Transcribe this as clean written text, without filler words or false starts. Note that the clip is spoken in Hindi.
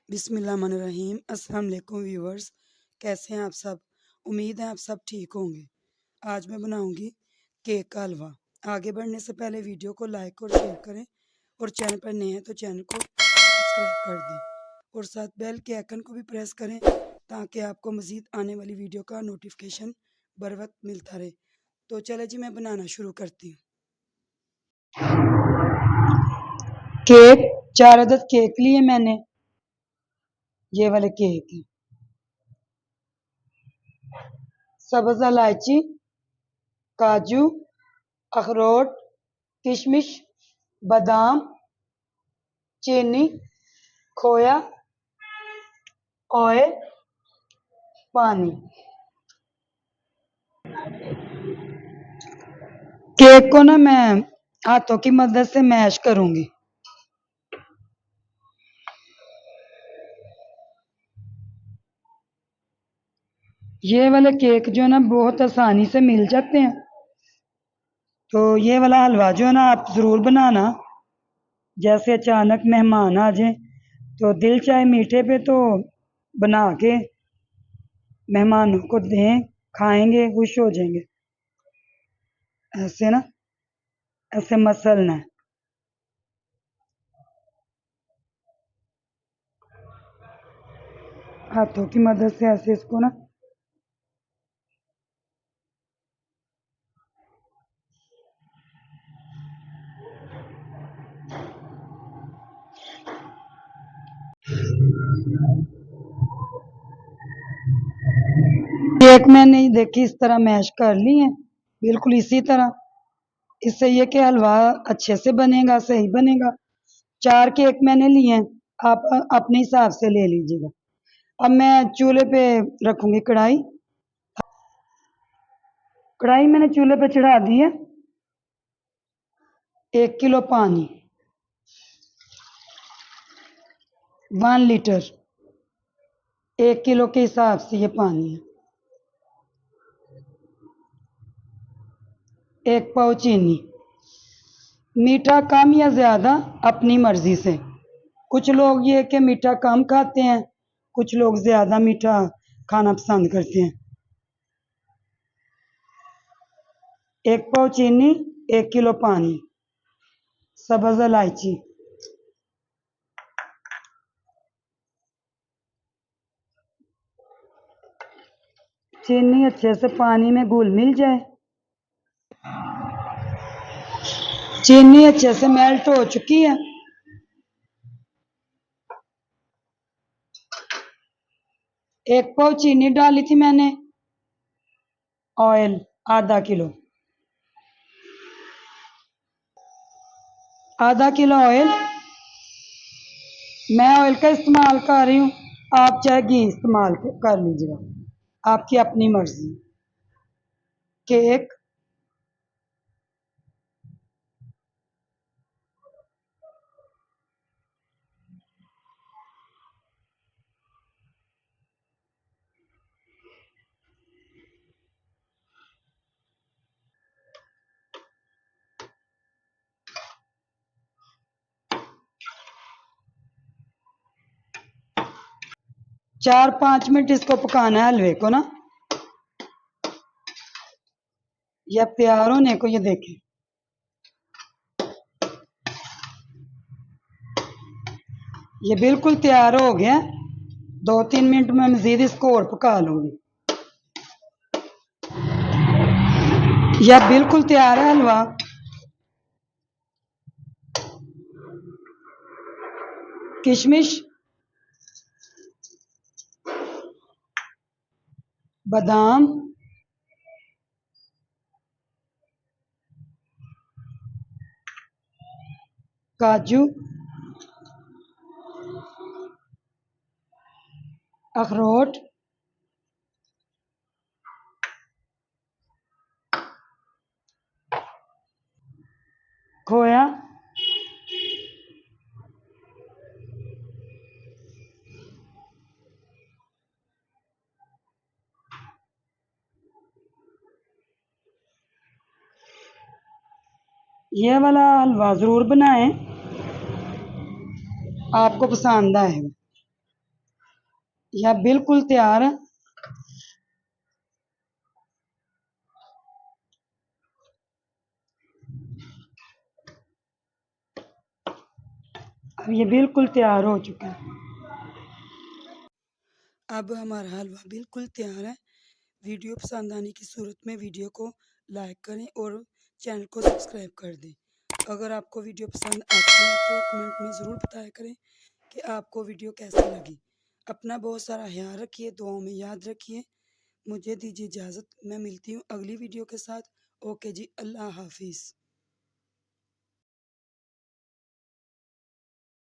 बिस्मिल्लाहिर्रहमानिर्रहीम। अस्सलाम वालेकुम व्यूवर्स, कैसे हैं आप सब? उम्मीद है आप सब ठीक होंगे। आज मैं बनाऊंगी केक का हलवा। आगे बढ़ने से पहले वीडियो को लाइक और शेयर करें और चैनल पर नए हैं तो चैनल को सब्सक्राइब कर दें और साथ बेल के आइकन को भी प्रेस करें ताकि आपको मज़ीद आने वाली वीडियो का नोटिफिकेशन बर वक्त मिलता रहे। तो चले जी, मैं बनाना शुरू करती हूँ। केक 4 अदद केक लिए मैंने, ये वाले केक हैं। सब्ज़ इलायची, काजू, अखरोट, किशमिश, बादाम, चीनी, खोया, ऑयल, पानी। केक को ना मैं हाथों की मदद से मैश करूंगी। ये वाले केक जो है ना बहुत आसानी से मिल जाते हैं, तो ये वाला हलवा जो है ना आप ज़रूर बनाना। जैसे अचानक मेहमान आ जाए तो दिल चाहे मीठे पे तो बना के मेहमानों को दें, खाएंगे, खुश हो जाएंगे। ऐसे ना, ऐसे मसलना है। हाथों की मदद से ऐसे इसको ना केक मैंने देखी इस तरह मैश कर ली है, बिल्कुल इसी तरह। इससे ये कि हलवा अच्छे से बनेगा, सही बनेगा। 4 केक मैंने लिए हैं, आप अपने हिसाब से ले लीजिएगा। अब मैं चूल्हे पे रखूंगी कढ़ाई। कढ़ाई मैंने चूल्हे पे चढ़ा दी है। 1 किलो पानी, 1 लीटर, 1 किलो के हिसाब से ये पानी है। 1 पाव चीनी, मीठा कम या ज़्यादा अपनी मर्ज़ी से। कुछ लोग ये कि मीठा कम खाते हैं, कुछ लोग ज़्यादा मीठा खाना पसंद करते हैं। 1 पाव चीनी, 1 किलो पानी, सब्ज़ इलायची, चीनी अच्छे से पानी में घुल मिल जाए। चीनी अच्छे से मेल्ट हो चुकी है। 1 पाव चीनी डाली थी मैंने। ऑयल आधा किलो, आधा किलो ऑयल। मैं ऑयल का इस्तेमाल कर रही हूँ, आप चाहे घी इस्तेमाल कर लीजिएगा, आपकी अपनी मर्जी। केक, चार 5 मिनट इसको पकाना है हलवे को ना। ये अब तैयार होने को, ये देखें, ये बिल्कुल तैयार हो गया। 2-3 मिनट में मजीद इसको और पका लूंगी। यह बिल्कुल तैयार है हलवा। किशमिश, बादाम, काजू, अखरोट, खोया, ये वाला हलवा ज़रूर बनाएं, आपको पसंद आएगा। यह बिल्कुल तैयार है। अब ये बिल्कुल तैयार हो चुका है। अब हमारा हलवा बिल्कुल तैयार है। वीडियो पसंद आने की सूरत में वीडियो को लाइक करें और चैनल को सब्सक्राइब कर दें। अगर आपको वीडियो पसंद आती है तो कमेंट में ज़रूर बताया करें कि आपको वीडियो कैसी लगी। अपना बहुत सारा ख्याल रखिए, दुआओं में याद रखिए। मुझे दीजिए इजाज़त, मैं मिलती हूँ अगली वीडियो के साथ। ओके जी, अल्लाह हाफिज़।